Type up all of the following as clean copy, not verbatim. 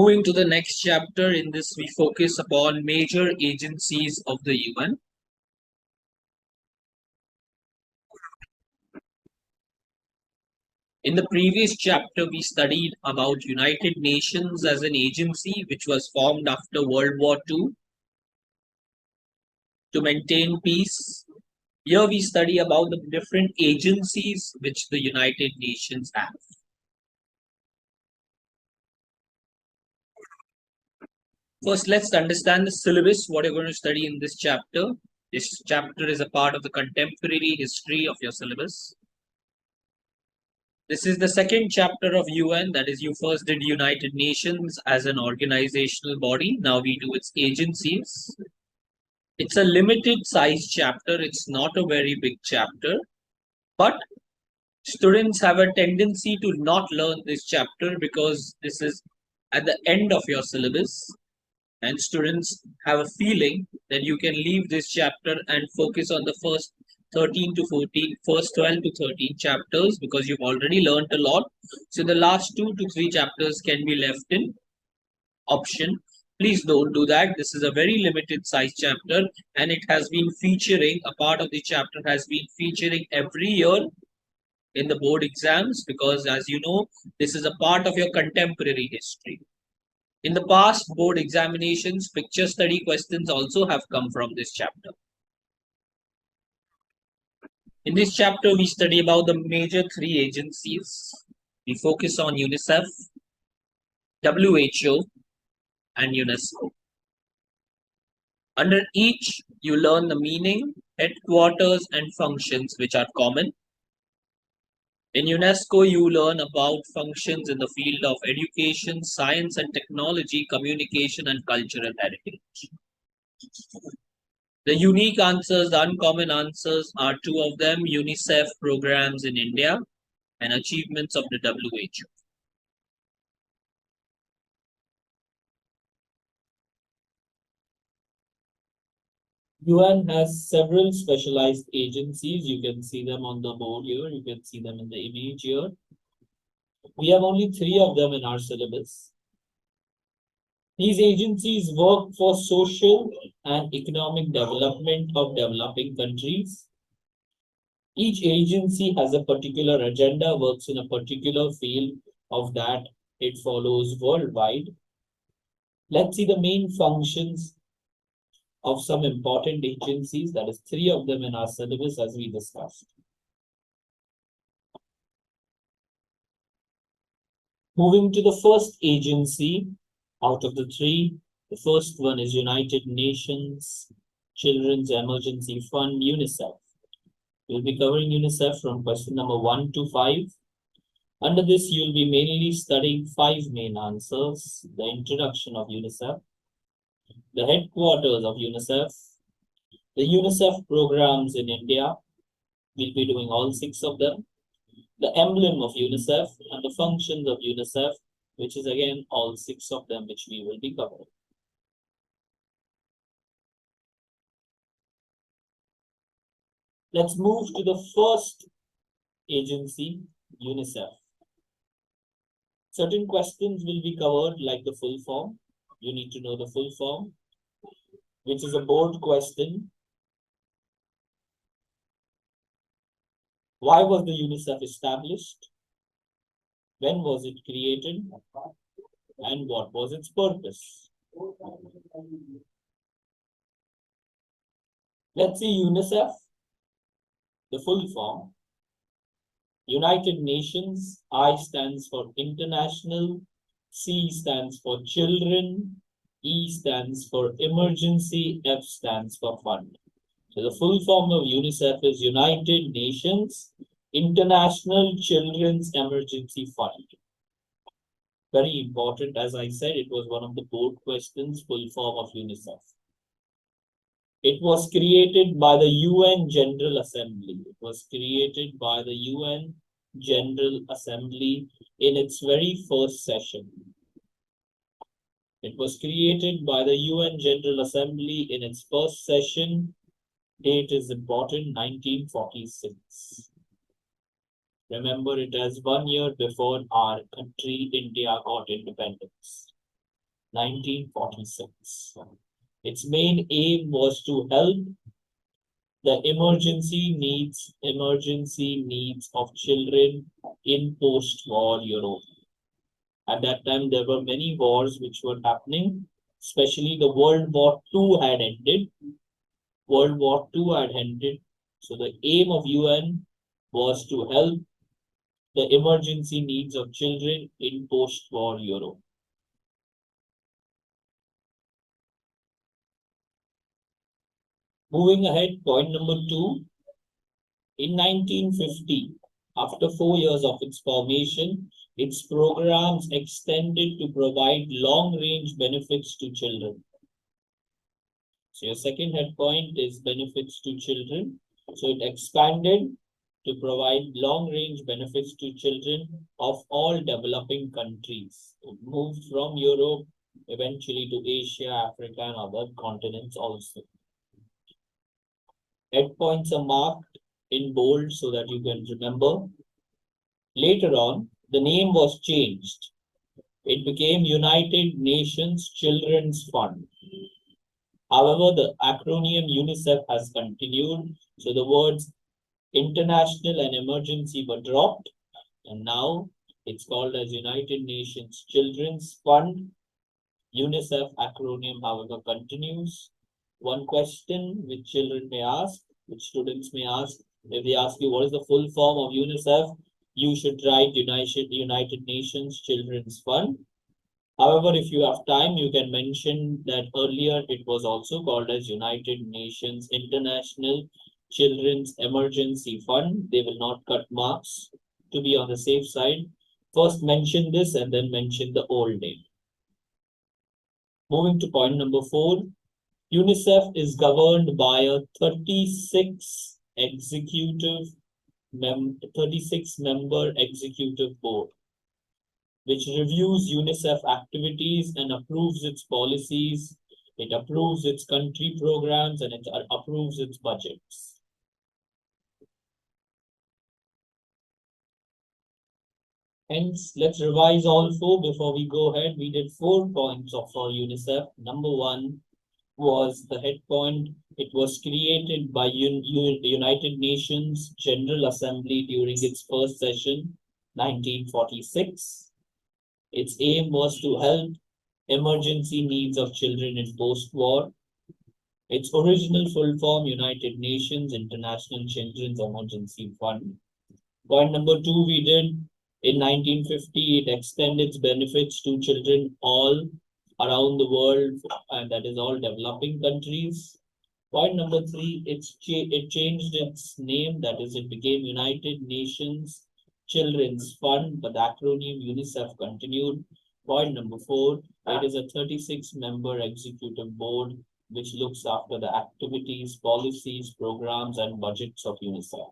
Moving to the next chapter, in this we focus upon major agencies of the UN. In the previous chapter, we studied about United Nations as an agency which was formed after World War II to maintain peace. Here we study about the different agencies which the United Nations have. First, let's understand the syllabus, what you're going to study in this chapter. This chapter is a part of the contemporary history of your syllabus. This is the second chapter of UN, that is, you first did United Nations as an organizational body. Now we do its agencies. It's a limited size chapter. It's not a very big chapter, but students have a tendency to not learn this chapter because this is at the end of your syllabus. And students have a feeling that you can leave this chapter and focus on the first 13 to 14, first 12 to 13 chapters because you've already learned a lot. So the last 2 to 3 chapters can be left in option. Please don't do that. This is a very limited size chapter and it has been featuring, a part of the chapter has been featuring every year in the board exams because, as you know, this is a part of your contemporary history. In the past board examinations, picture study questions also have come from this chapter. In this chapter, we study about the major 3 agencies. We focus on UNICEF, WHO, and UNESCO. Under each, you learn the meaning, headquarters, and functions which are common. In UNESCO, you learn about functions in the field of education, science and technology, communication, and cultural heritage. The unique answers, the uncommon answers are 2 of them: UNICEF programs in India and achievements of the WHO. UN has several specialized agencies. You can see them on the board here. You can see them in the image here. We have only 3 of them in our syllabus. These agencies work for social and economic development of developing countries. Each agency has a particular agenda, works in a particular field of that it follows worldwide. Let's see the main functions of some important agencies, that is 3 of them in our syllabus as we discussed. Moving to the first agency out of the 3, the first one is United Nations Children's Emergency Fund, UNICEF. We'll be covering UNICEF from question number 1 to 5. Under this, you'll be mainly studying 5 main answers: the introduction of UNICEF, the headquarters of UNICEF, the UNICEF programs in India, we'll be doing all 6 of them, the emblem of UNICEF, and the functions of UNICEF, which is again all 6 of them which we will be covering. Let's move to the first agency, UNICEF. Certain questions will be covered like the full form. You need to know the full form, which is a board question. Why was the UNICEF established? When was it created? And what was its purpose? Let's see UNICEF, the full form. United Nations, I stands for international, C stands for children, E stands for emergency, F stands for fund. So the full form of UNICEF is United Nations International Children's Emergency Fund. Very important, as I said, it was one of the board questions, full form of UNICEF. It was created by the UN General Assembly. It was created by the UN General Assembly in its very first session. It was created by the UN General Assembly in its first session. Date is important, 1946. Remember, it as 1 year before our country, India, got independence. 1946. Its main aim was to help the emergency needs of children in post-war Europe. At that time, there were many wars which were happening, especially the World War II had ended. World War II had ended. So the aim of UN was to help the emergency needs of children in post-war Europe. Moving ahead, point number 2. In 1950, after 4 years of its formation, its programs extended to provide long-range benefits to children. So your second head point is benefits to children. So it expanded to provide long-range benefits to children of all developing countries. It moved from Europe eventually to Asia, Africa, and other continents also. Head points are marked in bold so that you can remember. Later on, the name was changed. It became United Nations Children's Fund. However, the acronym UNICEF has continued, so the words international and emergency were dropped, and now it's called as United Nations Children's Fund. UNICEF acronym, however, continues. One question which children may ask, which students may ask, if they ask you what is the full form of UNICEF, you should write United Nations Children's Fund. However, if you have time, you can mention that earlier it was also called as United Nations International Children's Emergency Fund. They will not cut marks to be on the safe side. First mention this and then mention the old name. Moving to point number 4, UNICEF is governed by a 36 member executive board, which reviews UNICEF activities and approves its policies. It approves its country programs and it approves its budgets. Hence, let's revise all 4 before we go ahead. We did 4 points for UNICEF. Number 1 was the head point. It was created by United Nations General Assembly during its first session, 1946. Its aim was to help emergency needs of children in post-war. Its original full form, United Nations International Children's Emergency Fund. Point number 2 we did in 1950, it extended its benefits to children all around the world, and that is all developing countries. Point number 3, it changed its name, that is, it became United Nations Children's Fund, but the acronym UNICEF continued. Point number 4, it is a 36-member executive board which looks after the activities, policies, programs, and budgets of UNICEF.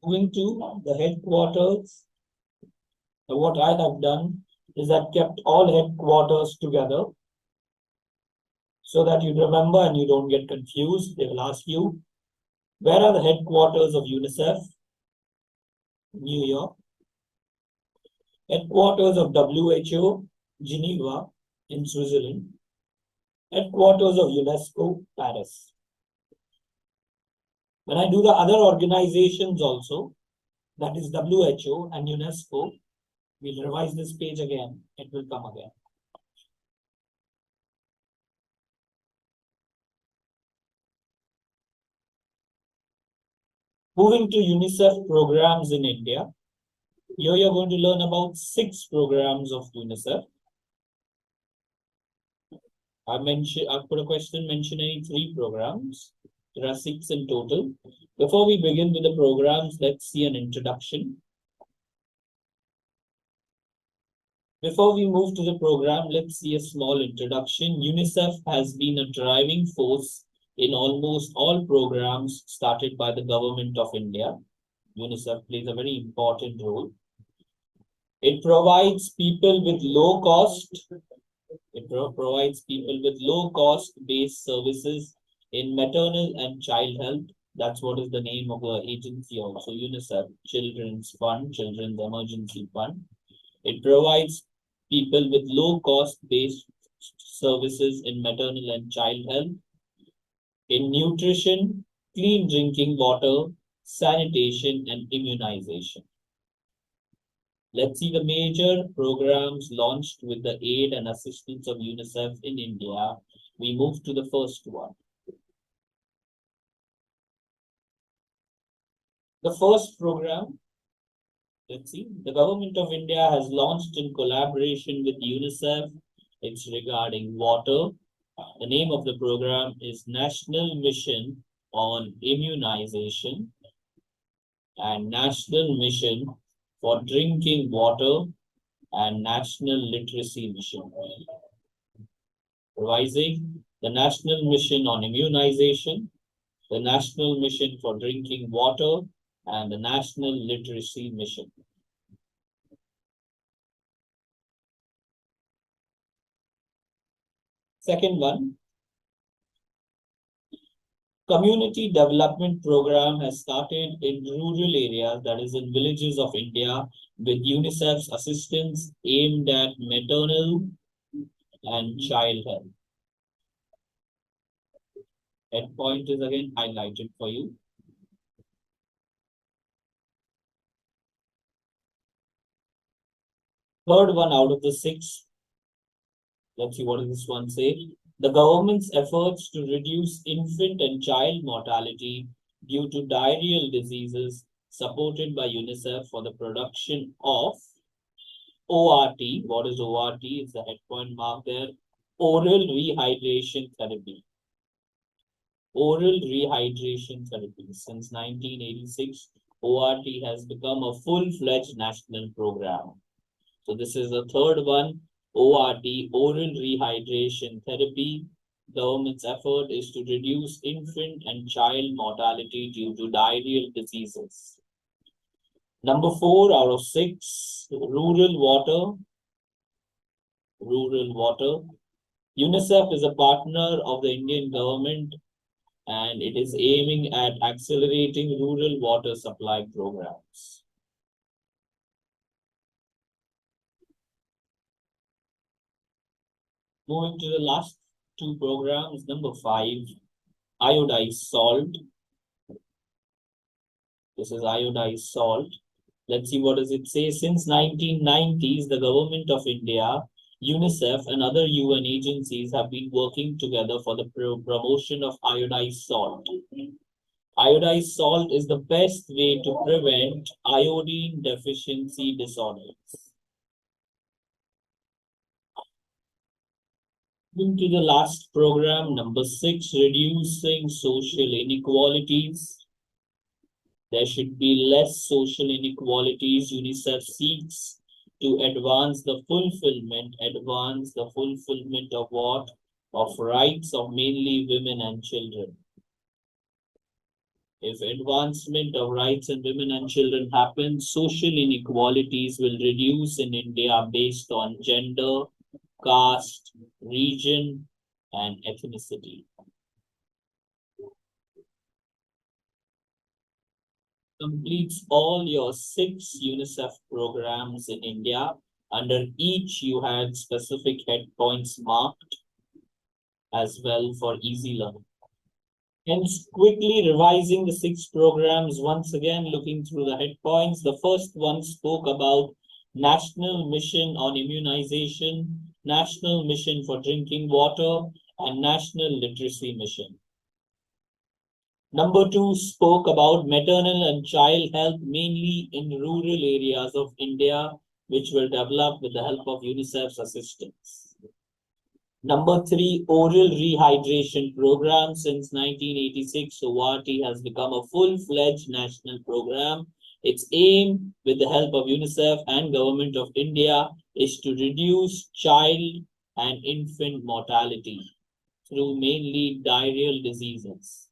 Moving to the headquarters, what I have done is that kept all headquarters together so that you remember and you don't get confused. They will ask you, where are the headquarters of UNICEF? New York. Headquarters of WHO, Geneva in Switzerland. Headquarters of UNESCO, Paris. When I do the other organizations also, that is WHO and UNESCO, we'll revise this page again. It will come again. Moving to UNICEF programs in India. Here you're going to learn about 6 programs of UNICEF. I've put a question mentioning 3 programs. There are 6 in total. Before we begin with the programs, let's see an introduction. Before we move to the program, let's see a small introduction. UNICEF has been a driving force in almost all programs started by the government of India. UNICEF plays a very important role. It provides people with low cost. It provides people with low cost based services in maternal and child health, That's what is the name of the agency also, UNICEF, Children's Fund, Children's Emergency Fund. It provides people with low cost based services in maternal and child health, in nutrition, clean drinking water, sanitation, and immunization. Let's see the major programs launched with the aid and assistance of UNICEF in India. We move to the first one. The first program, let's see, the government of India has launched in collaboration with UNICEF. It's regarding water. The name of the program is National Mission on Immunization and National Mission for Drinking Water and National Literacy Mission. Revising the National Mission on Immunization, the National Mission for Drinking Water, and the National Literacy Mission. Second one, community development program has started in rural areas, that is in villages of India, with UNICEF's assistance aimed at maternal and child health. That point is again highlighted for you. Third one out of the six. Let's see what does this one say. The government's efforts to reduce infant and child mortality due to diarrheal diseases supported by UNICEF for the production of ORT. What is ORT? It's the head point mark there. Oral rehydration therapy. Oral rehydration therapy. Since 1986, ORT has become a full-fledged national program. So this is the third one, ORT, oral rehydration therapy. Government's effort is to reduce infant and child mortality due to diarrheal diseases. Number 4 out of 6, rural water. Rural water. UNICEF is a partner of the Indian government and it is aiming at accelerating rural water supply programs. Moving to the last two programs, number 5, iodized salt. This is iodized salt. Let's see what does it say. Since 1990s, the government of India, UNICEF and other UN agencies have been working together for the promotion of iodized salt. Iodized salt is the best way to prevent iodine deficiency disorders. Into the last program, number 6, reducing social inequalities. There should be less social inequalities. UNICEF seeks to advance the fulfillment of what? Of rights of mainly women and children. If advancement of rights of women and children happens, social inequalities will reduce in India based on gender, caste, region, and ethnicity. Completes all your 6 UNICEF programs in India. Under each, you had specific head points marked as well for easy learning. Hence, quickly revising the 6 programs, once again looking through the head points. The first one spoke about National Mission on Immunization, National Mission for Drinking Water, and National Literacy Mission. Number 2 spoke about maternal and child health, mainly in rural areas of India, which were developed with the help of UNICEF's assistance. Number 3, oral rehydration program. Since 1986, ORT has become a full-fledged national program. Its aim, with the help of UNICEF and Government of India, is to reduce child and infant mortality through mainly diarrheal diseases.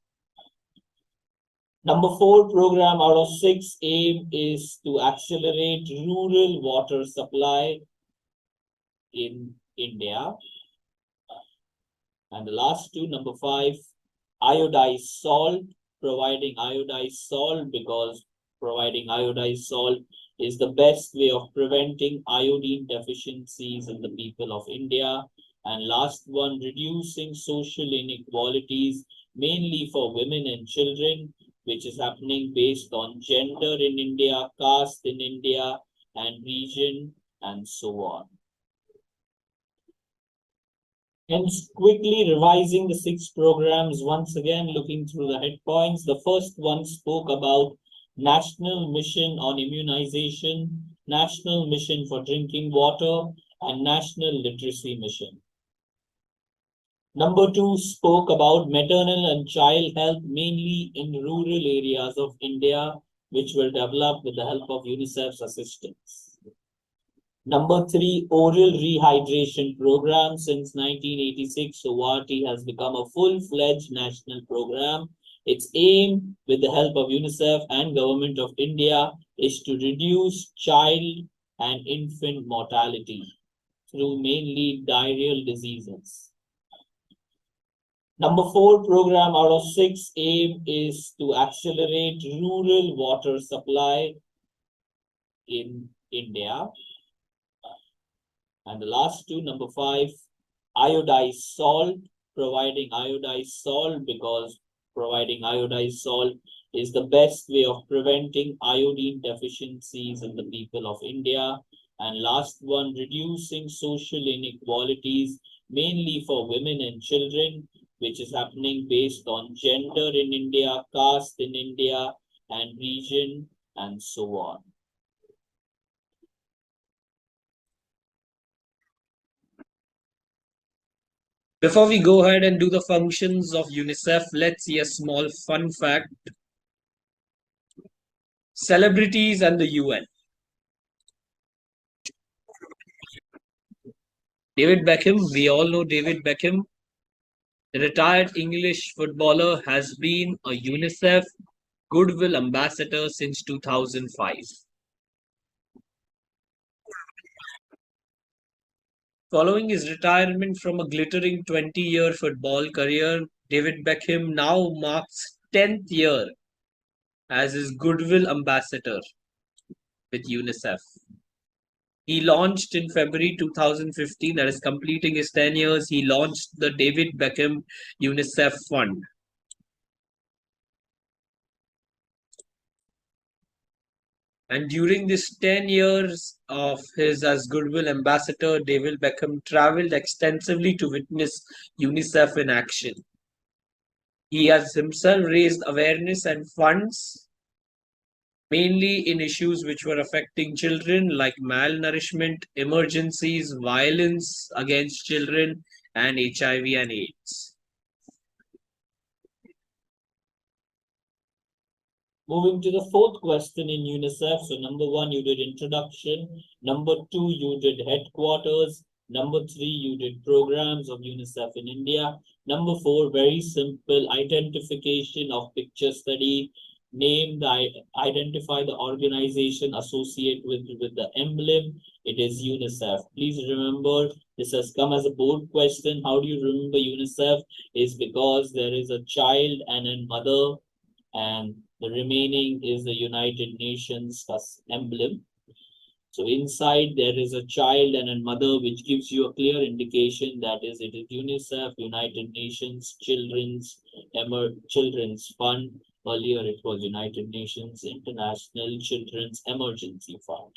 Number 4 program out of 6 aim is to accelerate rural water supply in India. And the last two, number 5, iodized salt. providing iodized salt because providing iodized salt is the best way of preventing iodine deficiencies in the people of India. And last one, reducing social inequalities, mainly for women and children, which is happening based on gender in India, caste in India, and region, and so on. Hence, quickly revising the 6 programs, once again looking through the head points. The first one spoke about National Mission on Immunization, National Mission for Drinking Water, and National Literacy Mission. Number 2 spoke about maternal and child health, mainly in rural areas of India, which were developed with the help of UNICEF's assistance. Number 3, oral rehydration program. Since 1986, ORT has become a full-fledged national program. Its aim, with the help of UNICEF and Government of India, is to reduce child and infant mortality through mainly diarrheal diseases. Number 4 program out of 6 aim is to accelerate rural water supply in India. And the last two, number 5, iodized salt, providing iodized salt because providing iodized salt is the best way of preventing iodine deficiencies in the people of India. And last one, reducing social inequalities, mainly for women and children, which is happening based on gender in India, caste in India, and region, and so on. Before we go ahead and do the functions of UNICEF, let's see a small fun fact. Celebrities and the UN. David Beckham, we all know David Beckham. The retired English footballer has been a UNICEF Goodwill Ambassador since 2005. Following his retirement from a glittering 20-year football career, David Beckham now marks 10th year as his Goodwill Ambassador with UNICEF. He launched in February 2015, that is completing his 10 years, he launched the David Beckham UNICEF Fund. And during this 10 years of his as Goodwill Ambassador, David Beckham traveled extensively to witness UNICEF in action. He has himself raised awareness and funds, mainly in issues which were affecting children like malnourishment, emergencies, violence against children, and HIV and AIDS. Moving to the fourth question in UNICEF. So number 1, you did introduction. Number 2, you did headquarters. Number 3, you did programs of UNICEF in India. Number 4, very simple identification of picture study. Identify the organization associated with the emblem. It is UNICEF. Please remember, this has come as a board question. How do you remember UNICEF? Is because there is a child and a mother, and the remaining is the United Nations emblem. So inside there is a child and a mother, which gives you a clear indication that it is UNICEF, United Nations Children's Fund. Earlier it was United Nations International Children's Emergency Fund.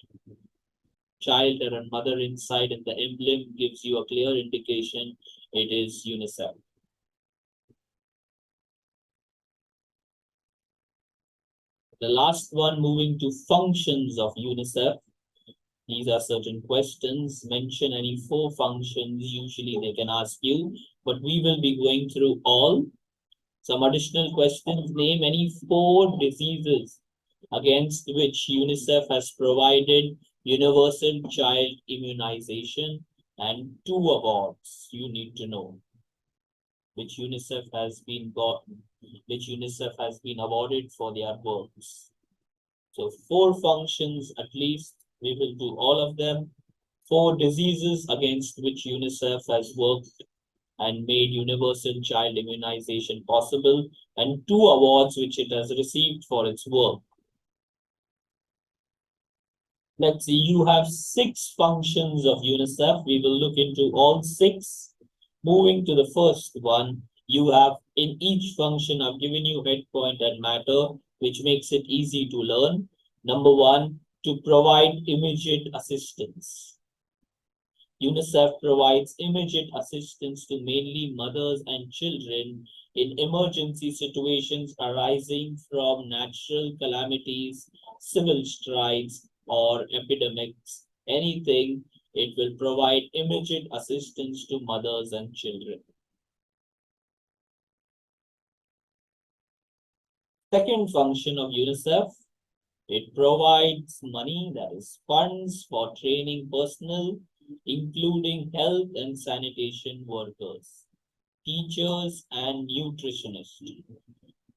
Child and a mother inside, and the emblem gives you a clear indication it is UNICEF. The last one, moving to functions of UNICEF. These are certain questions. Mention any 4 functions. Usually they can ask you, but we will be going through all. Some additional questions. Name any 4 diseases against which UNICEF has provided universal child immunization, and 2 awards you need to know which UNICEF has been awarded for their works. So 4 functions at least, we will do all of them. 4 diseases against which UNICEF has worked and made universal child immunization possible, and 2 awards which it has received for its work. Let's see, you have 6 functions of UNICEF. We will look into all 6. Moving to the first one, you have in each function, I've given you head, point, and matter, which makes it easy to learn. Number 1, to provide immediate assistance. UNICEF provides immediate assistance to mainly mothers and children in emergency situations arising from natural calamities, civil strikes, or epidemics. Anything, it will provide immediate assistance to mothers and children. Second function of UNICEF, it provides money, that is funds, for training personnel, including health and sanitation workers, teachers, and nutritionists.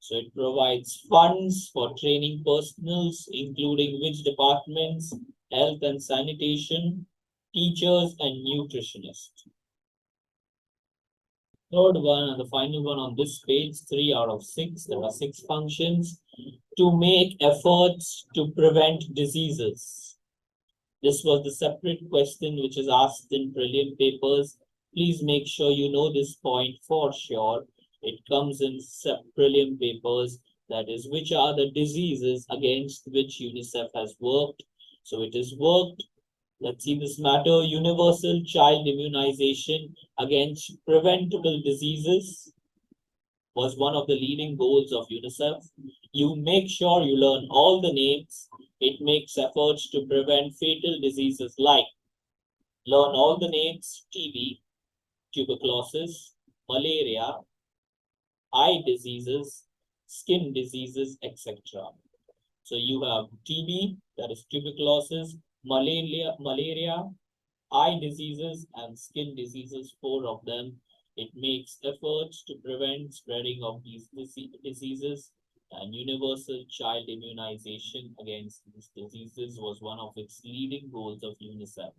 So it provides funds for training personnels, including which departments? Health and sanitation, teachers, and nutritionists. Third one and the final one on this page, 3 out of 6. There are 6 functions. To make efforts to prevent diseases. This was the separate question which is asked in prelim papers. Please make sure you know this point for sure. It comes in prelim papers. That is, which are the diseases against which UNICEF has worked. So it is worked. Let's see this matter. Universal child immunization against preventable diseases was one of the leading goals of UNICEF. You make sure you learn all the names. It makes efforts to prevent fatal diseases like learn all the names: TB, tuberculosis, malaria, eye diseases, skin diseases, etc. So you have TB, that is tuberculosis, malaria, eye diseases, and skin diseases, 4 of them. It makes efforts to prevent spreading of these diseases, and universal child immunization against these diseases was one of its leading goals of UNICEF.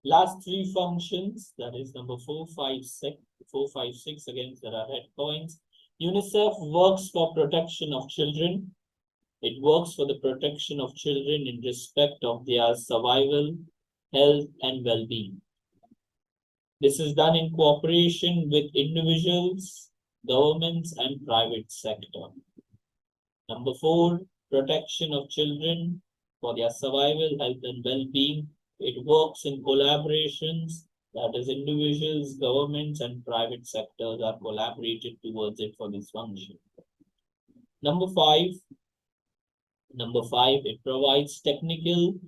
Last 3 functions, that is number 4, 5, 6, again, there are head points. UNICEF works for protection of children. It works for the protection of children in respect of their survival, health, and well-being. This is done in cooperation with individuals, governments, and private sector. Number 4, protection of children for their survival, health, and well-being. It works in collaborations, that is, individuals, governments, and private sectors are collaborated towards it for this function. Number 5, it provides technical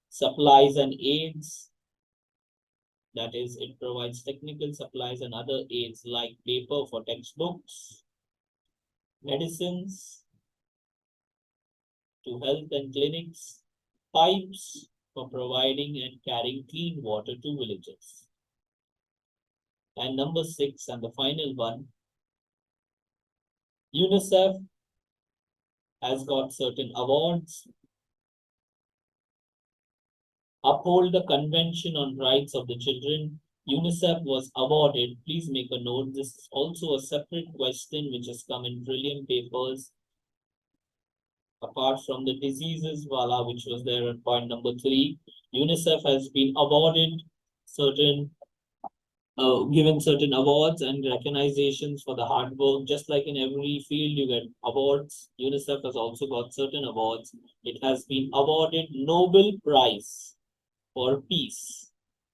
supplies and aids. That is, it provides technical supplies and other aids like paper for textbooks, medicines to health and clinics, pipes for providing and carrying clean water to villages. And number 6, and the final one, UNICEF has got certain awards. Uphold the Convention on Rights of the Children. UNICEF was awarded, please make a note, this is also a separate question which has come in prelim papers. Apart from the diseases, voila, which was there at point number 3, UNICEF has been awarded certain, given certain awards and recognizations for the hard work. Just like in every field you get awards, UNICEF has also got certain awards. It has been awarded Nobel Prize for Peace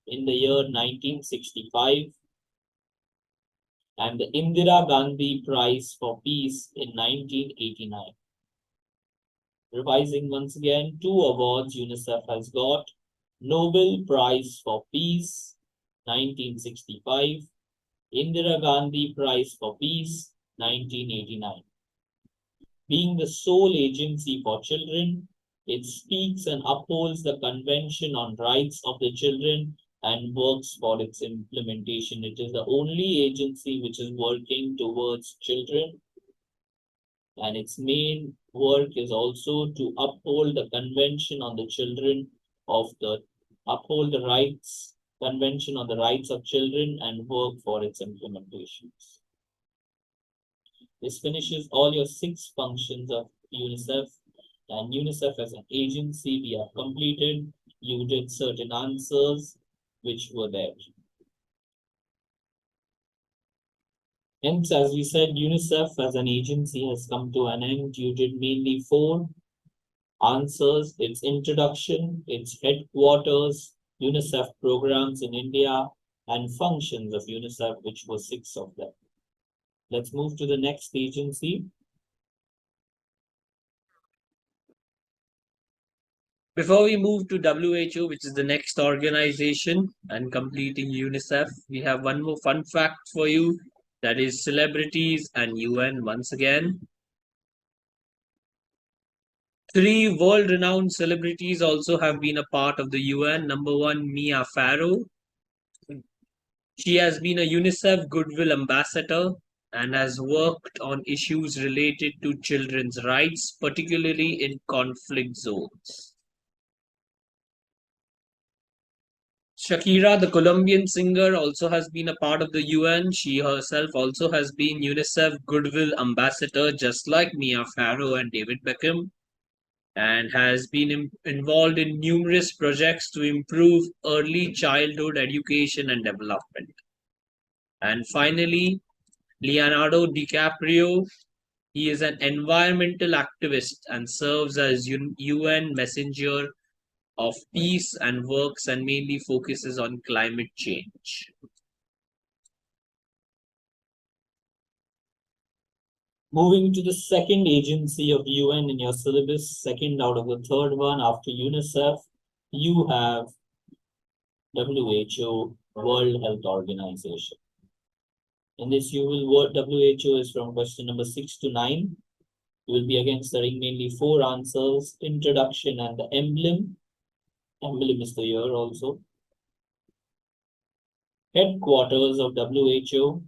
in the year 1965 and the Indira Gandhi Prize for Peace in 1989. Revising once again, 2 awards UNICEF has got: Nobel Prize for Peace, 1965, Indira Gandhi Prize for Peace, 1989. Being the sole agency for children, it speaks and upholds the Convention on Rights of the Children and works for its implementation. It is the only agency which is working towards children, and its main work is also to uphold the Convention on the Children of the uphold the rights Convention on the Rights of Children and work for its implementations. This finishes all your 6 functions of UNICEF, and UNICEF as an agency we have completed. You did certain answers which were there. Hence, as we said, UNICEF as an agency has come to an end. You did mainly 4 answers: its introduction, its headquarters, UNICEF programs in India, and functions of UNICEF, which were 6 of them. Let's move to the next agency. Before we move to WHO, which is the next organization, and completing UNICEF, we have one more fun fact for you. That is celebrities and UN once again. 3 world-renowned celebrities also have been a part of the UN. Number 1, Mia Farrow. She has been a UNICEF Goodwill Ambassador and has worked on issues related to children's rights, particularly in conflict zones. Shakira, the Colombian singer, also has been a part of the UN. She herself also has been UNICEF Goodwill Ambassador, just like Mia Farrow and David Beckham, and has been involved in numerous projects to improve early childhood education and development. And finally, Leonardo DiCaprio. He is an environmental activist and serves as UN messenger of peace and works and mainly focuses on climate change. Moving to the second agency of UN in your syllabus, second out of the third one after UNICEF, you have WHO, World Health Organization. In this, you will WHO is from question number 6 to 9. You will be again studying mainly 4 answers: introduction and the emblem. Emblem is the year also. Headquarters of WHO.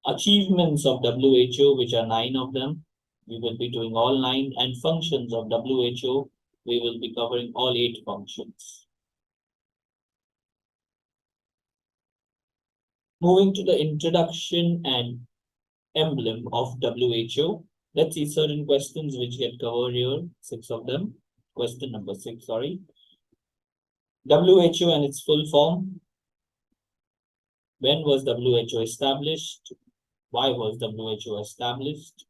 Achievements of WHO, which are 9 of them. We will be doing all 9, and functions of WHO. We will be covering all 8 functions. Moving to the introduction and emblem of WHO. Let's see certain questions which get covered here, 6 of them. Question number 6, sorry. WHO and its full form. When was WHO established? Why was WHO established?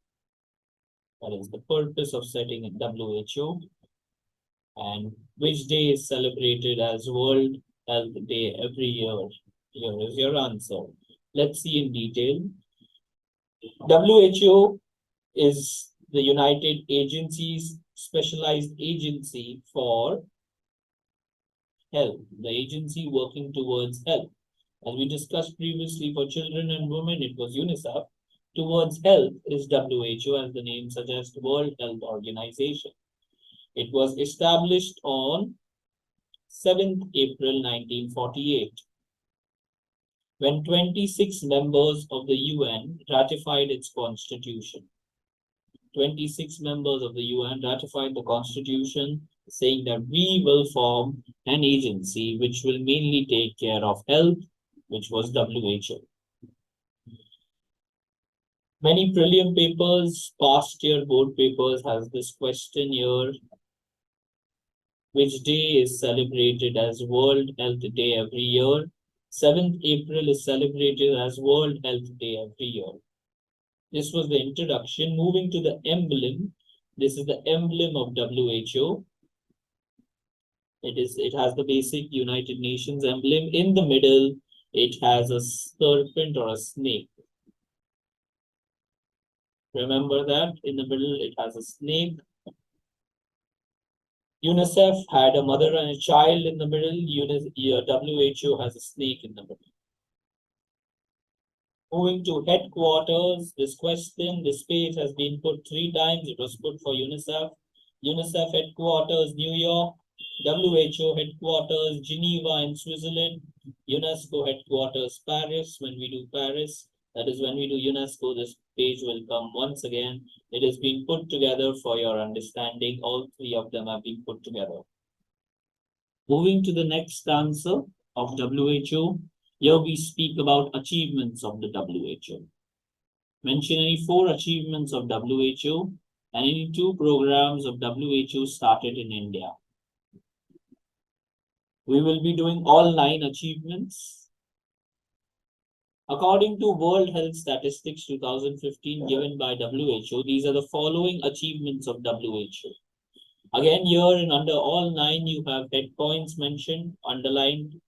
That is the purpose of setting WHO. And which day is celebrated as World Health Day every year? Here is your answer. Let's see in detail. WHO is the United Agencies specialized agency for health, the agency working towards health. As we discussed previously, for children and women, it was UNICEF. Towards health is WHO, as the name suggests, World Health Organization. It was established on 7th April 1948, when 26 members of the UN ratified its constitution. 26 members of the UN ratified the constitution, saying that we will form an agency which will mainly take care of health, which was WHO. Many prelim papers, past year board papers has this question here. Which day is celebrated as World Health Day every year? 7th April is celebrated as World Health Day every year. This was the introduction. Moving to the emblem. This is the emblem of WHO. It has the basic United Nations emblem. In the middle, it has a serpent or a snake. Remember that in the middle, it has a snake. UNICEF had a mother and a child in the middle. WHO has a snake in the middle. Moving to headquarters, this page has been put 3 times. It was put for UNICEF. UNICEF headquarters, New York. WHO headquarters, Geneva in Switzerland. UNESCO headquarters, Paris. When we do Paris, that is when we do UNESCO, this page will come once again. It has been put together for your understanding. All 3 of them have been put together. Moving to the next answer of WHO, here we speak about achievements of the WHO. Mention any 4 achievements of WHO and any 2 programs of WHO started in India. We will be doing all 9 achievements. According to World Health Statistics 2015 given by WHO, these are the following achievements of WHO. Again, here and under all 9, you have head points mentioned, underlined,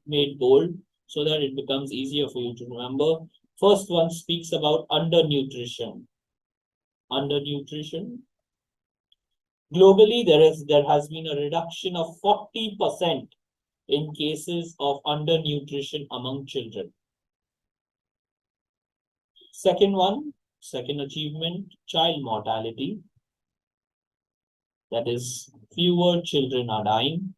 made bold, so that it becomes easier for you to remember. First one speaks about undernutrition. Undernutrition. Globally, there has been a reduction of 40% in cases of undernutrition among children. Second achievement, child mortality. That is, fewer children are dying.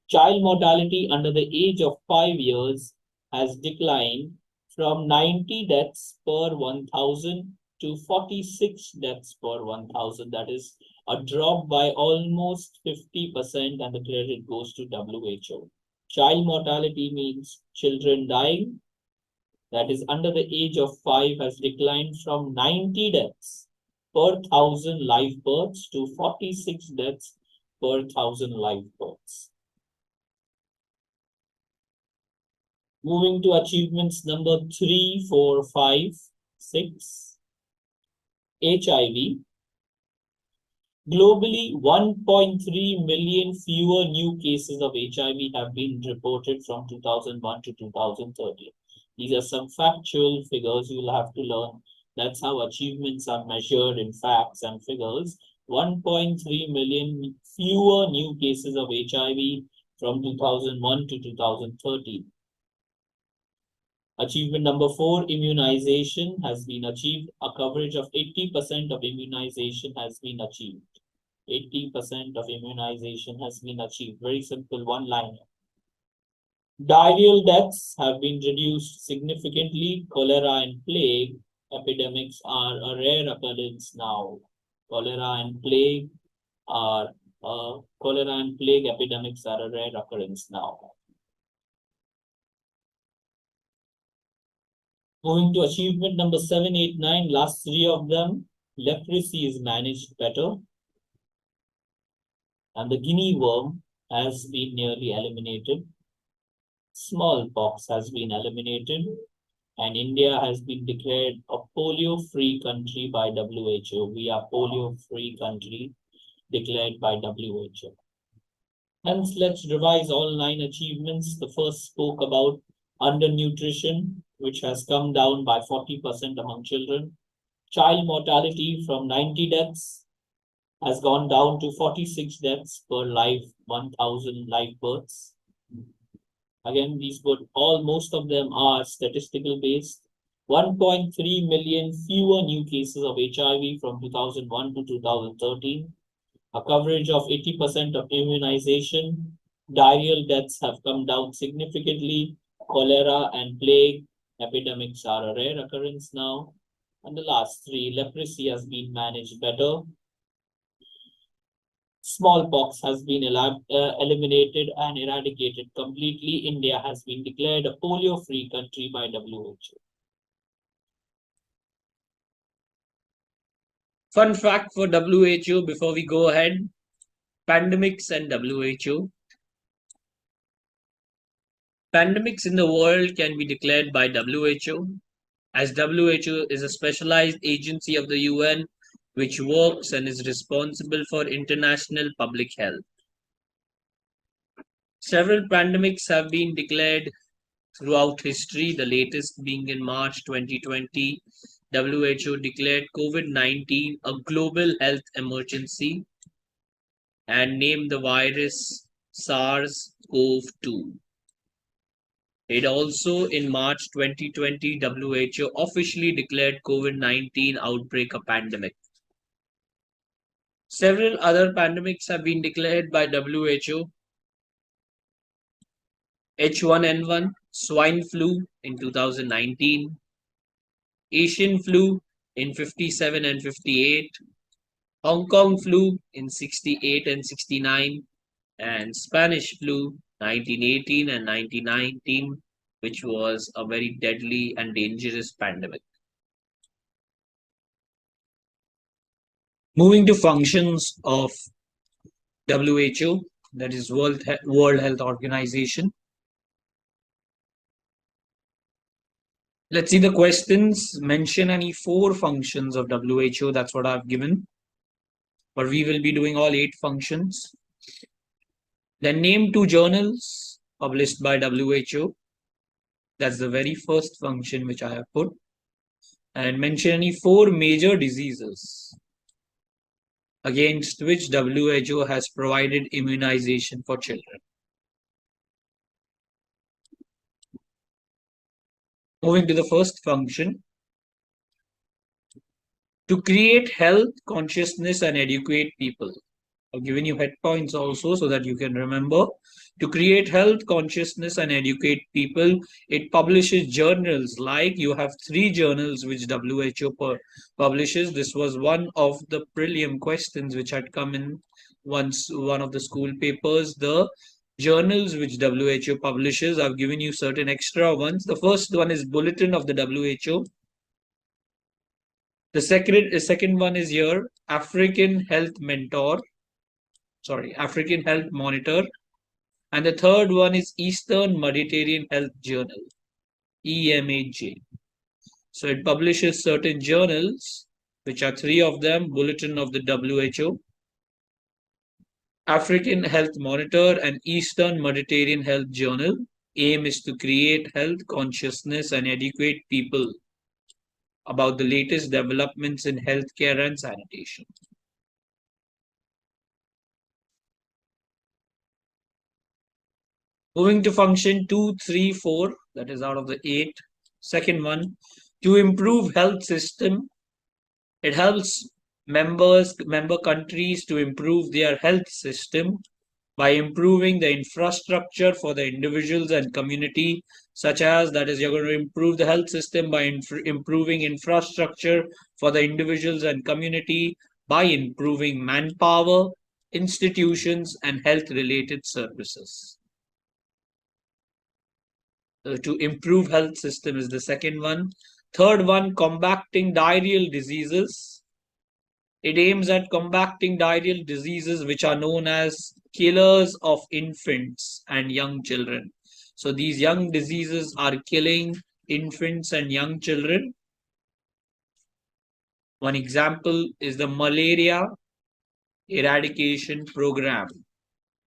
Child mortality under the age of 5 years has declined from 90 deaths per 1,000 to 46 deaths per 1,000. That is a drop by almost 50%, and the credit goes to WHO. Child mortality means children dying, that is under the age of 5, has declined from 90 deaths per 1,000 live births to 46 deaths per 1,000 live births. Moving to achievements number 3, 4, 5, 6. HIV. Globally, 1.3 million fewer new cases of HIV have been reported from 2001 to 2013. These are some factual figures you will have to learn. That's how achievements are measured in facts and figures. 1.3 million fewer new cases of HIV from 2001 to 2013. Achievement number 4, immunization has been achieved. A coverage of 80% of immunization has been achieved. 80% of immunization has been achieved. Very simple one-liner. Diarrheal deaths have been reduced significantly. Cholera and plague epidemics are a rare occurrence now. Cholera and plague epidemics are a rare occurrence now. Moving to achievement number 7, 8, 9, last 3 of them. Leprosy is managed better, and the guinea worm has been nearly eliminated. Smallpox has been eliminated, and India has been declared a polio-free country by WHO. We are polio-free country declared by WHO. Hence, let's revise all 9 achievements. The first spoke about undernutrition, which has come down by 40% among children. Child mortality from 90 deaths has gone down to 46 deaths per 1,000 live births. Again, most of them are statistical based. 1.3 million fewer new cases of HIV from 2001 to 2013. A coverage of 80% of immunization. Diarrheal deaths have come down significantly. Cholera and plague epidemics are a rare occurrence now. And the last 3, leprosy has been managed better. Smallpox has been eliminated and eradicated completely. India has been declared a polio-free country by WHO. Fun fact for WHO before we go ahead. Pandemics and WHO. Pandemics in the world can be declared by WHO, as WHO is a specialized agency of the UN which works and is responsible for international public health. Several pandemics have been declared throughout history, the latest being in March 2020. WHO declared COVID-19 a global health emergency and named the virus SARS-CoV-2. It also, in March 2020, WHO officially declared COVID-19 outbreak a pandemic. Several other pandemics have been declared by WHO. H1N1, swine flu in 2019, Asian flu in 57 and 58, Hong Kong flu in 68 and 69, and Spanish flu 1918 and 1919, which was a very deadly and dangerous pandemic. Moving to functions of WHO, that is World Health Organization. Let's see the questions. Mention any 4 functions of WHO. That's what I've given. But we will be doing all 8 functions. Then name 2 journals published by WHO. That's the very first function which I have put. And mention any 4 major diseases against which WHO has provided immunization for children. Moving to the first function, to create health, consciousness, and educate people. I've given you head points also so that you can remember. To create health, consciousness, and educate people, it publishes journals. Like you have 3 journals which WHO publishes. This was one of the prelim questions which had come in one of the school papers. The journals which WHO publishes, I've given you certain extra ones. The first one is Bulletin of the WHO. The second one is here, African Health Monitor. And the third one is Eastern Mediterranean Health Journal, EMAJ. So it publishes certain journals, which are 3 of them: Bulletin of the WHO, African Health Monitor, and Eastern Mediterranean Health Journal. Aim is to create health consciousness and educate people about the latest developments in healthcare and sanitation. Moving to function 2, 3, 4, that is out of the 8. Second one, to improve health system. It helps member countries to improve their health system by improving the infrastructure for the individuals and community, such as, that is, you're going to improve the health system by improving infrastructure for the individuals and community, by improving manpower, institutions, and health related services. To improve health system is the second one. Third one, combating diarrheal diseases. It aims at combating diarrheal diseases which are known as killers of infants and young children. So these young diseases are killing infants and young children. One example is the malaria eradication program.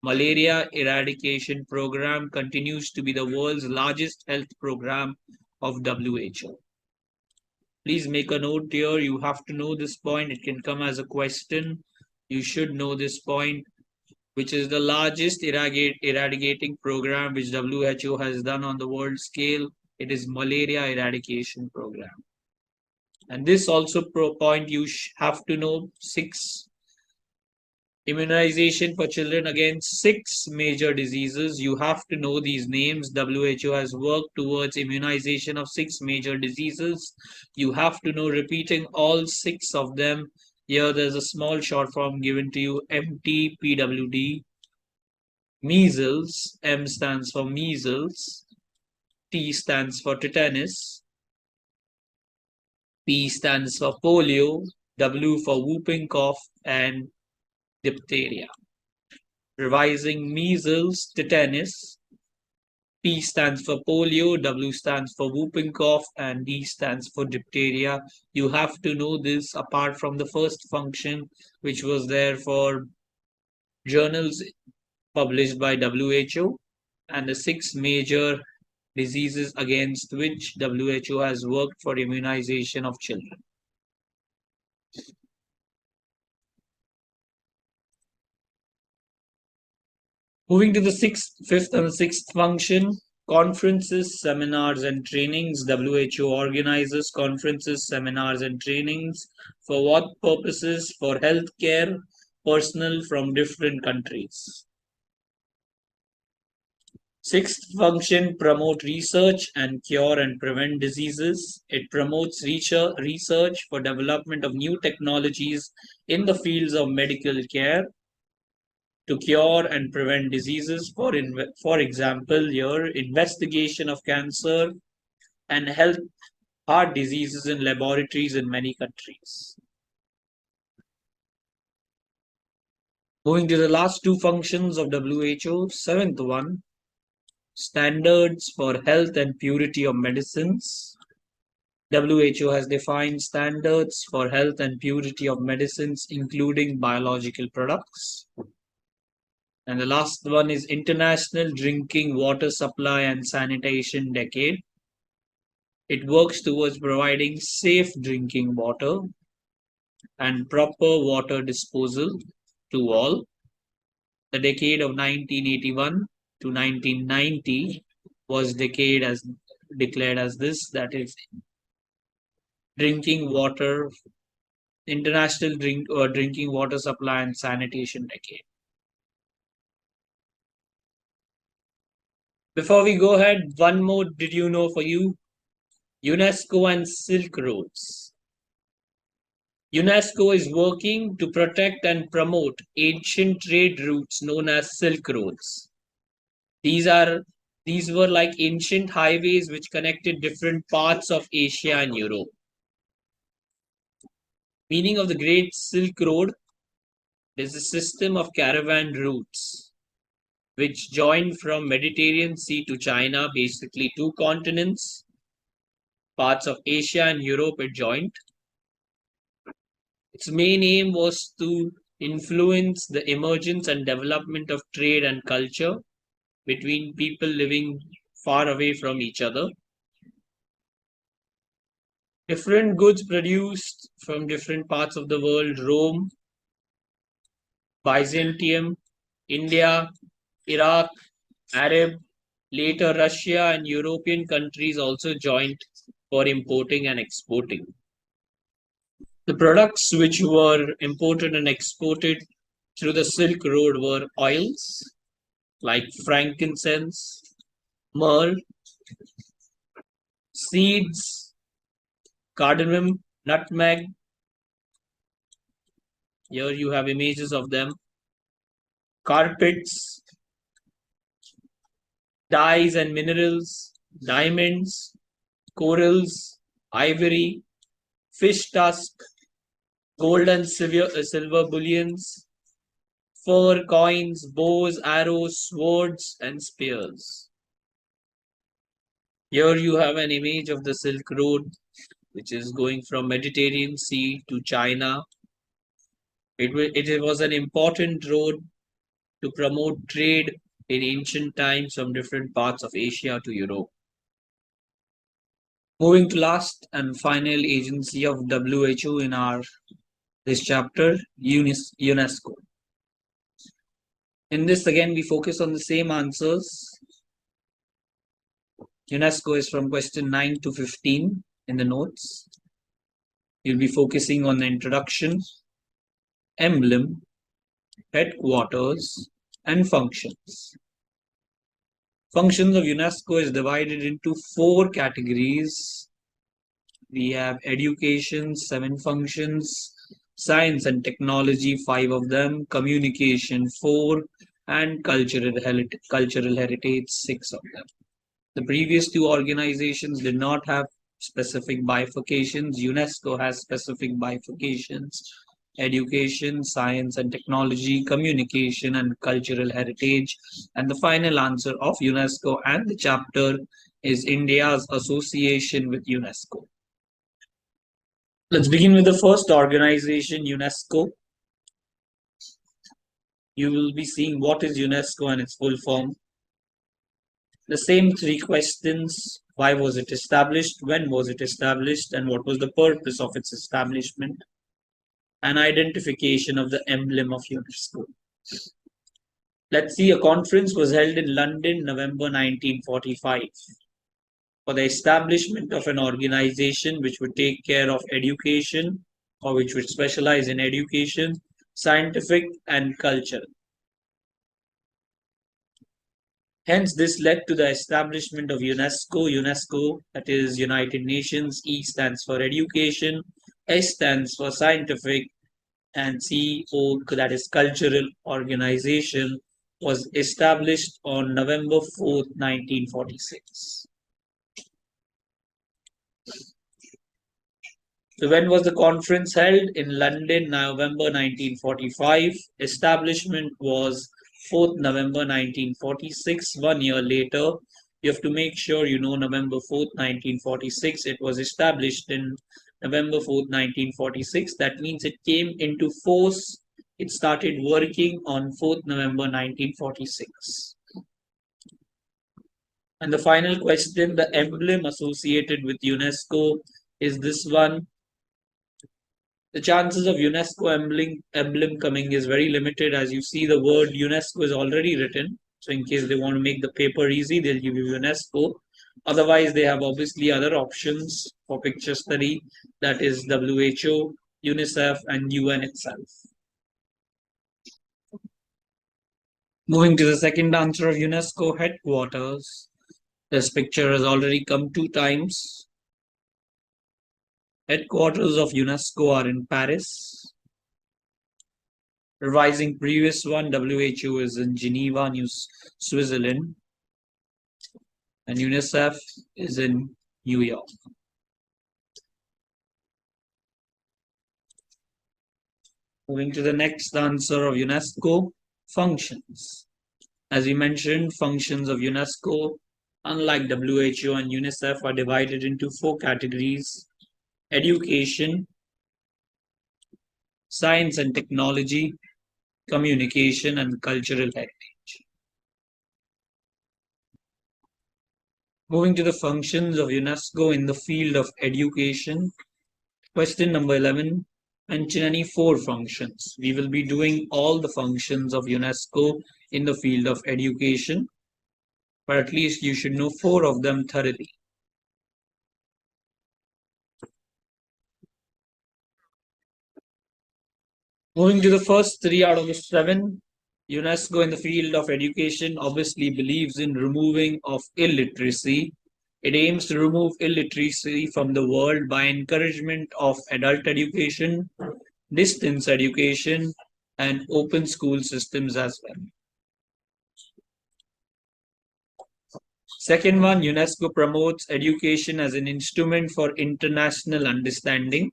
Malaria eradication program continues to be the world's largest health program of WHO. Please make a note here. You have to know this point. It can come as a question. You should know this point, which is the largest eradicating program which WHO has done on the world scale. It is malaria eradication program. And this also point you have to know: 6 immunization for children against 6 major diseases. You have to know these names. WHO has worked towards immunization of 6 major diseases. You have to know, repeating all 6 of them. Here there's a small short form given to you: MTPWD. Measles, M stands for measles, T stands for tetanus, P stands for polio, W for whooping cough, and diphtheria. Revising: measles, tetanus, P stands for polio, W stands for whooping cough, and D stands for diphtheria. You have to know this apart from the first function, which was there for journals published by WHO, and the 6 major diseases against which WHO has worked for immunization of children. Moving to the fifth and sixth function, conferences, seminars, and trainings. WHO organizes conferences, seminars, and trainings. For what purposes? For healthcare personnel from different countries. Sixth function, promote research and cure and prevent diseases. It promotes research for development of new technologies in the fields of medical care. to cure and prevent diseases, for example, your investigation of cancer and heart diseases in laboratories in many countries. Moving to the last two functions of WHO, seventh one, standards for health and purity of medicines. WHO has defined standards for health and purity of medicines, including biological products. And the last one is International Drinking Water Supply and Sanitation Decade. It works towards providing safe drinking water and proper water disposal to all. The decade of 1981 to 1990 was decade as declared as this, that is drinking water, international drinking water supply and sanitation decade. Before we go ahead, one more did you know for you? UNESCO and Silk Roads. UNESCO is working to protect and promote ancient trade routes known as Silk Roads. These were like ancient highways which connected different parts of Asia and Europe. Meaning of the Great Silk Road is a system of caravan routes which join from Mediterranean Sea to China, basically two continents. Parts of Asia and Europe it joined. Its main aim was to influence the emergence and development of trade and culture between people living far away from each other. Different goods produced from different parts of the world, Rome, Byzantium, India, Iraq, Arab, later Russia and European countries also joined for importing and exporting. The products which were imported and exported through the Silk Road were oils like frankincense, myrrh, seeds, cardamom, nutmeg. Here you have images of them. Carpets, dyes and minerals, diamonds, corals, ivory, fish tusk, gold and silver bullions, fur, coins, bows, arrows, swords, and spears. Here you have an image of the Silk Road, which is going from Mediterranean Sea to China. It was an important road to promote trade in ancient times from different parts of Asia to Europe. Moving to last and final agency of WHO in this chapter, UNESCO. In this again we focus on the same answers. UNESCO is from question 9 to 15 in the notes. You'll be focusing on the introduction, emblem, headquarters, and functions. Functions of UNESCO is divided into 4 categories. We have education, 7 functions, science and technology, 5 of them, communication, 4, and cultural heritage, 6 of them. The previous 2 organizations did not have specific bifurcations. UNESCO has specific bifurcations: education, science and technology, communication, and cultural heritage. And the final answer of UNESCO and the chapter is India's association with UNESCO. Let's begin with the first organization, UNESCO. You will be seeing what is UNESCO and its full form. The same 3 questions: why was it established, when was it established, and what was the purpose of its establishment, and identification of the emblem of UNESCO. Let's see, a conference was held in London, November 1945, for the establishment of an organization which would take care of education, or which would specialize in education, scientific, and culture. Hence, this led to the establishment of UNESCO. UNESCO, that is United Nations. E stands for education, S stands for scientific, and CEO, that is Cultural Organization, was established on November 4th, 1946. So when was the conference held? In London, November 1945. Establishment was 4th November 1946. 1 year later, you have to make sure you know November 4th, 1946. It was established in November 4th, 1946. That means it came into force. It started working on 4th November 1946. And the final question, the emblem associated with UNESCO is this one. The chances of UNESCO emblem coming is very limited. As you see, the word UNESCO is already written. So in case they want to make the paper easy, they'll give you UNESCO. Otherwise, they have obviously other options for picture study, that is WHO, UNICEF, and UN itself. Moving to the second answer of UNESCO headquarters. This picture has already come 2 times. Headquarters of UNESCO are in Paris. Revising previous one, WHO is in Geneva, Switzerland, and UNICEF is in New York. Moving to the next answer of UNESCO, functions. As we mentioned, functions of UNESCO, unlike WHO and UNICEF, are divided into 4 categories: education, science and technology, communication, and cultural heritage. Moving to the functions of UNESCO in the field of education. Question number 11. Mention any 4 functions. We will be doing all the functions of UNESCO in the field of education, but at least you should know 4 of them thoroughly. Moving to the first 3 out of the 7, UNESCO in the field of education obviously believes in removing of illiteracy. It aims to remove illiteracy from the world by encouragement of adult education, distance education, and open school systems as well. Second one, UNESCO promotes education as an instrument for international understanding,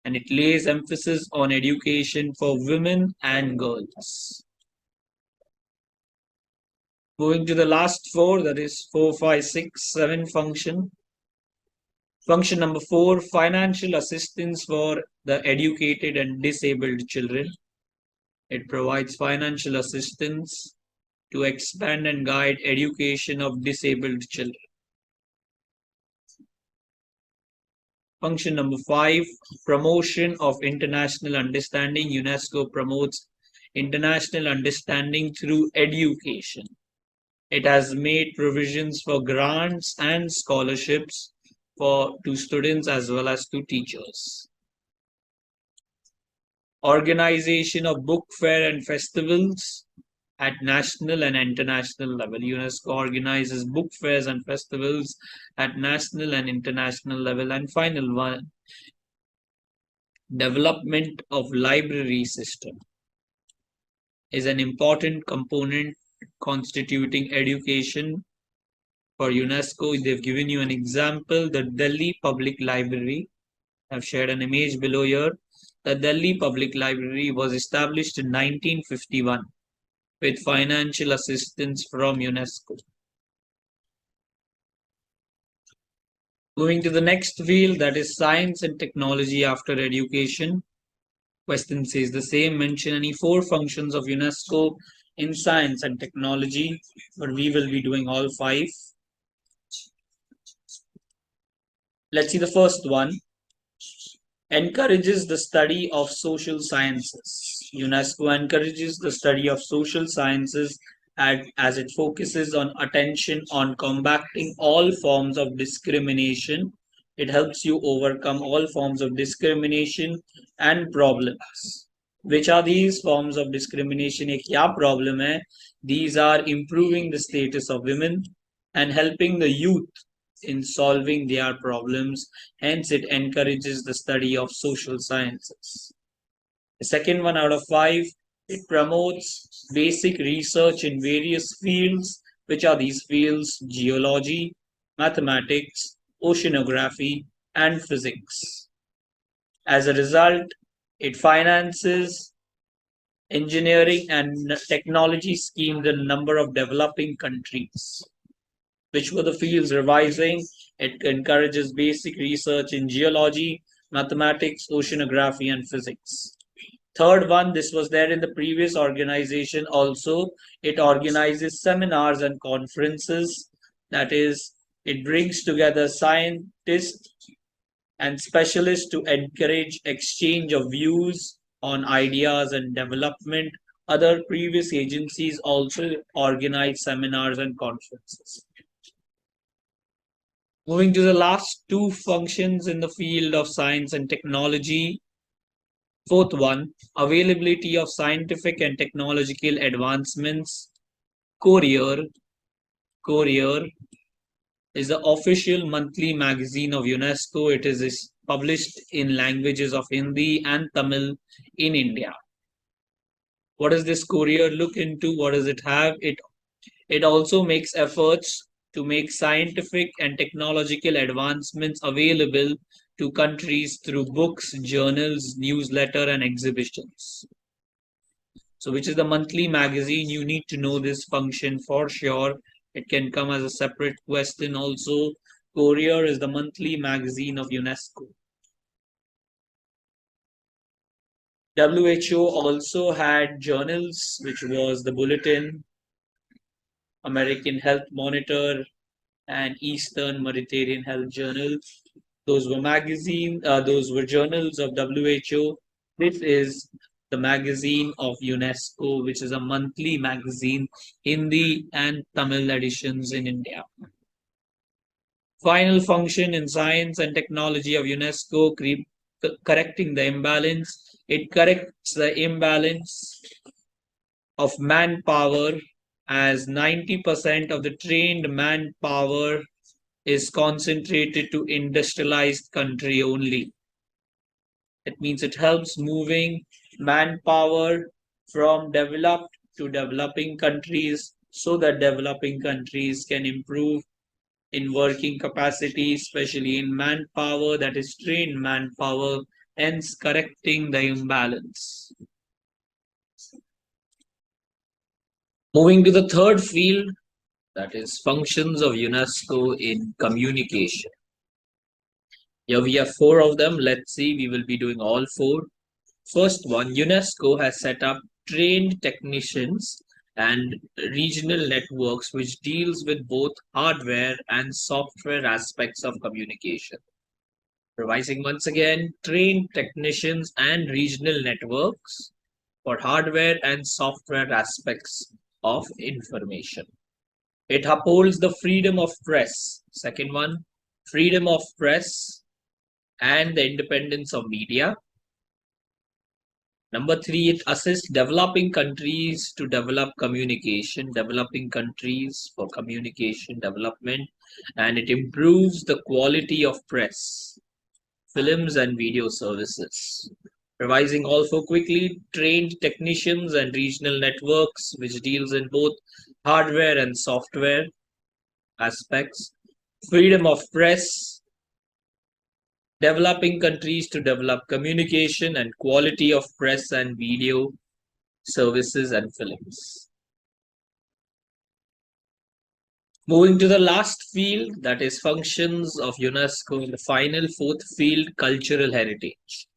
and it lays emphasis on education for women and girls. Moving to the last 4, that is 4, 5, 6, 7 function. Function number 4, financial assistance for the educated and disabled children. It provides financial assistance to expand and guide education of disabled children. Function number 5, promotion of international understanding. UNESCO promotes international understanding through education. It has made provisions for grants and scholarships to students as well as to teachers. Organization of book fair and festivals at national and international level. UNESCO organizes book fairs and festivals at national and international level. And final one, development of library system is an important component constituting education for UNESCO. They've given you an example, the Delhi Public Library. I've shared an image below here. The Delhi Public Library was established in 1951 with financial assistance from UNESCO. Moving to the next field, that is science and technology after education. Question says the same. Mention any 4 functions of UNESCO in science and technology, but we will be doing all 5. Let's see the first one. Encourages the study of social sciences. UNESCO encourages the study of social sciences as it focuses on attention on combating all forms of discrimination. It helps you overcome all forms of discrimination and problems. Which are these forms of discrimination? Ek kya problem hai? These are improving the status of women and helping the youth in solving their problems. Hence, it encourages the study of social sciences. The second one out of 5, it promotes basic research in various fields. Which are these fields? Geology, mathematics, oceanography, and physics. As a result, it finances engineering and technology schemes in a number of developing countries. Which were the fields revising? It encourages basic research in geology, mathematics, oceanography, and physics. Third one, this was there in the previous organization also. It organizes seminars and conferences. That is, it brings together scientists and specialists to encourage exchange of views on ideas and development. Other previous agencies also organize seminars and conferences. Moving to the last two functions in the field of science and technology. Fourth one, availability of scientific and technological advancements. Courier. Courier is the official monthly magazine of UNESCO. It is published in languages of Hindi and Tamil in India. What does this courier look into? What does it have? It also makes efforts to make scientific and technological advancements available to countries through books, journals, newsletter, and exhibitions. So, which is the monthly magazine? You need to know this function for sure. It can come as a separate question also. Courier is the monthly magazine of UNESCO. WHO also had journals, which was the Bulletin, American Health Monitor, and Eastern Mediterranean Health Journal. Those were journals of WHO. This is the magazine of UNESCO, which is a monthly magazine, Hindi and Tamil editions in India. Final function in science and technology of UNESCO, correcting the imbalance. It corrects the imbalance of manpower, as 90% of the trained manpower is concentrated to industrialized country only. It means it helps moving manpower from developed to developing countries so that developing countries can improve in working capacity, especially in manpower, that is trained manpower, hence correcting the imbalance. Moving to the third field, that is functions of UNESCO in communication. Here we have 4 of them. Let's see, we will be doing all 4. First one, UNESCO has set up trained technicians and regional networks which deals with both hardware and software aspects of communication. Revising once again, trained technicians and regional networks for hardware and software aspects of information. It upholds the freedom of press. Second one, freedom of press and the independence of media. Number 3, it assists developing countries to develop communication, developing countries for communication development, and it improves the quality of press, films, and video services. Revising also quickly, trained technicians and regional networks, which deals in both hardware and software aspects, freedom of press, developing countries to develop communication and quality of press and video services and films. Moving to the last field, that is functions of UNESCO in the final 4th field, cultural heritage.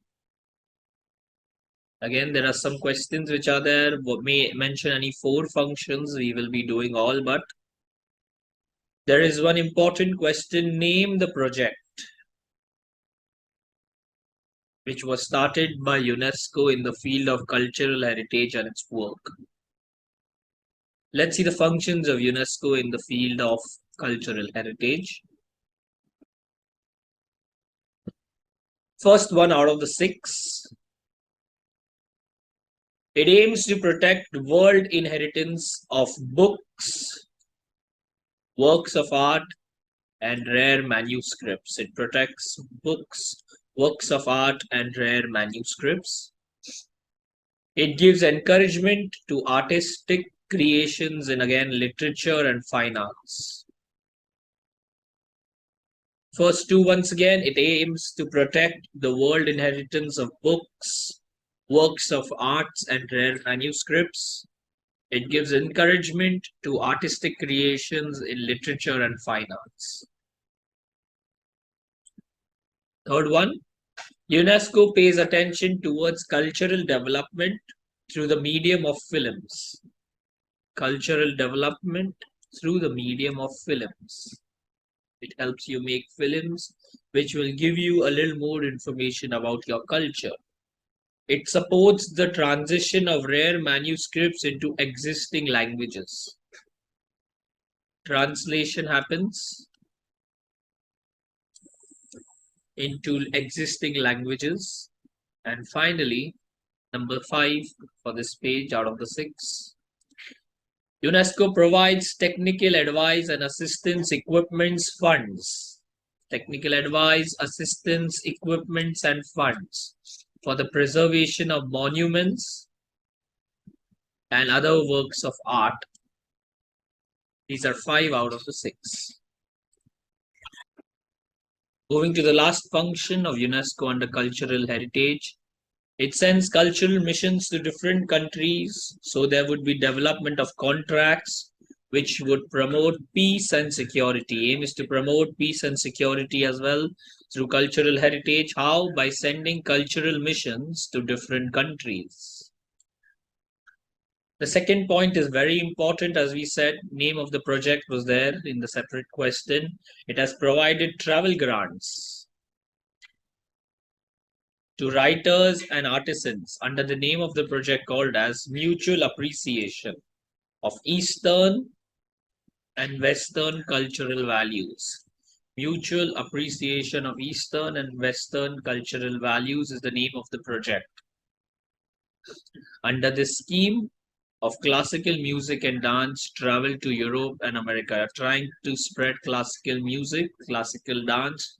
Again, there are some questions which are there. May mention any 4 functions. We will be doing all, but there is one important question. Name the project which was started by UNESCO in the field of cultural heritage and its work. Let's see the functions of UNESCO in the field of cultural heritage. First one out of the 6. It aims to protect world inheritance of books, works of art, and rare manuscripts. It protects books, works of art, and rare manuscripts. It gives encouragement to artistic creations in again literature and fine arts. First two, once again, it aims to protect the world inheritance of books, works of arts, and rare manuscripts. It gives encouragement to artistic creations in literature and fine arts. Third one, UNESCO pays attention towards cultural development through the medium of films. Cultural development through the medium of films. It helps you make films which will give you a little more information about your culture. It supports the transition of rare manuscripts into existing languages. Translation happens into existing languages. And finally, number 5 for this page out of the 6. UNESCO provides technical advice and assistance, equipments, funds. Technical advice, assistance, equipments, and funds for the preservation of monuments and other works of art. These are 5 out of the 6. Moving to the last function of UNESCO under cultural heritage, it sends cultural missions to different countries, so there would be development of contracts which would promote peace and security. Aim is to promote peace and security as well through cultural heritage. How? By sending cultural missions to different countries. The second point is very important. As we said, name of the project was there in the separate question. It has provided travel grants to writers and artisans under the name of the project called as Mutual Appreciation of Eastern and Western Cultural Values. Mutual Appreciation of Eastern and Western Cultural Values is the name of the project. Under this scheme of classical music and dance, travel to Europe and America, trying to spread classical music, classical dance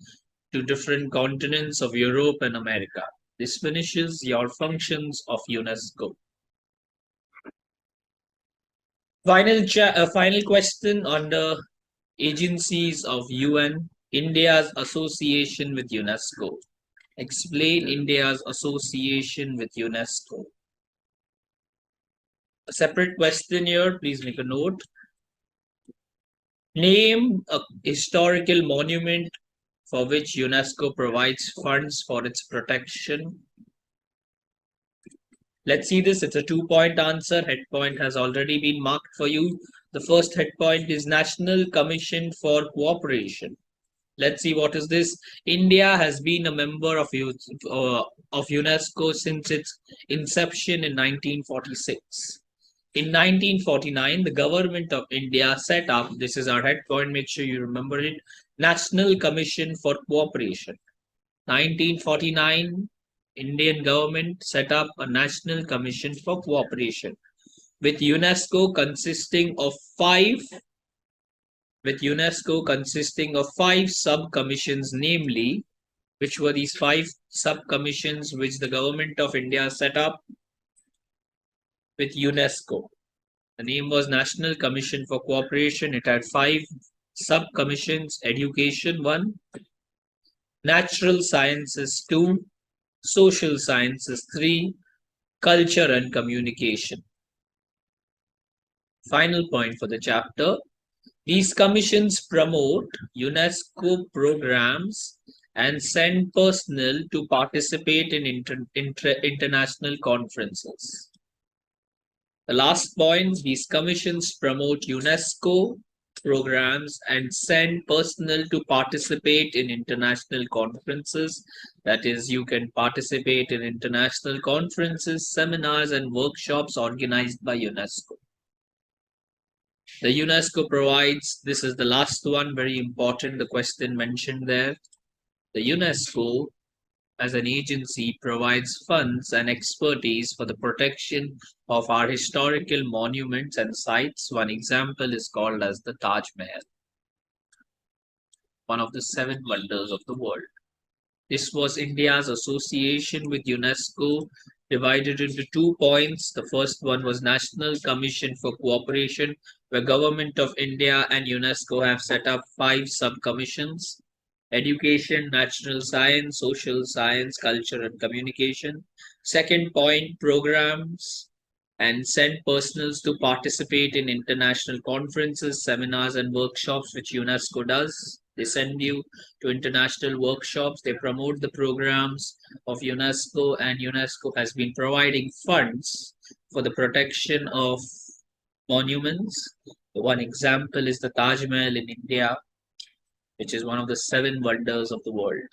to different continents of Europe and America. This finishes your functions of UNESCO. Final question under agencies of UN, India's association with UNESCO. Explain India's association with UNESCO. A separate question here, please make a note. Name a historical monument for which UNESCO provides funds for its protection. Let's see this. It's a 2-point answer. Head point has already been marked for you. The first head point is National Commission for Cooperation. Let's see what is this. India has been a member of UNESCO since its inception in 1946. In 1949, the government of India set up, this is our head point, make sure you remember it, National Commission for Cooperation. 1949, Indian government set up a National Commission for Cooperation with UNESCO consisting of five sub-commissions, namely, which were these 5 sub-commissions which the government of India set up with UNESCO. The name was National Commission for Cooperation. It had 5 sub-commissions: Education 1, Natural Sciences 2, Social Sciences 3, Culture and Communication. Final point for the chapter. These commissions promote UNESCO programs and send personnel to participate in international conferences. The last point, these commissions promote UNESCO programs and send personnel to participate in international conferences. That is, you can participate in international conferences, seminars, and workshops organized by UNESCO. The UNESCO provides, this is the last one, very important, the question mentioned there. The UNESCO as an agency provides funds and expertise for the protection of our historical monuments and sites. One example is called as the Taj Mahal, one of the 7 wonders of the world. This was India's association with UNESCO divided into 2 points. The first one was National Commission for Cooperation, where Government of India and UNESCO have set up 5 sub-commissions: education, natural science, social science, culture and communication. Second point, programs and send personals to participate in international conferences, seminars, and workshops, which UNESCO does. They send you to international workshops, they promote the programs of UNESCO, and UNESCO has been providing funds for the protection of monuments. One example is the Taj Mahal in India, which is one of the 7 wonders of the world.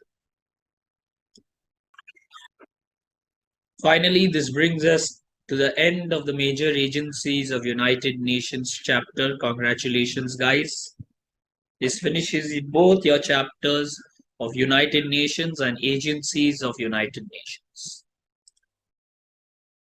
Finally, this brings us to the end of the major agencies of United Nations chapter. Congratulations, guys. This finishes both your chapters of United Nations and agencies of United Nations.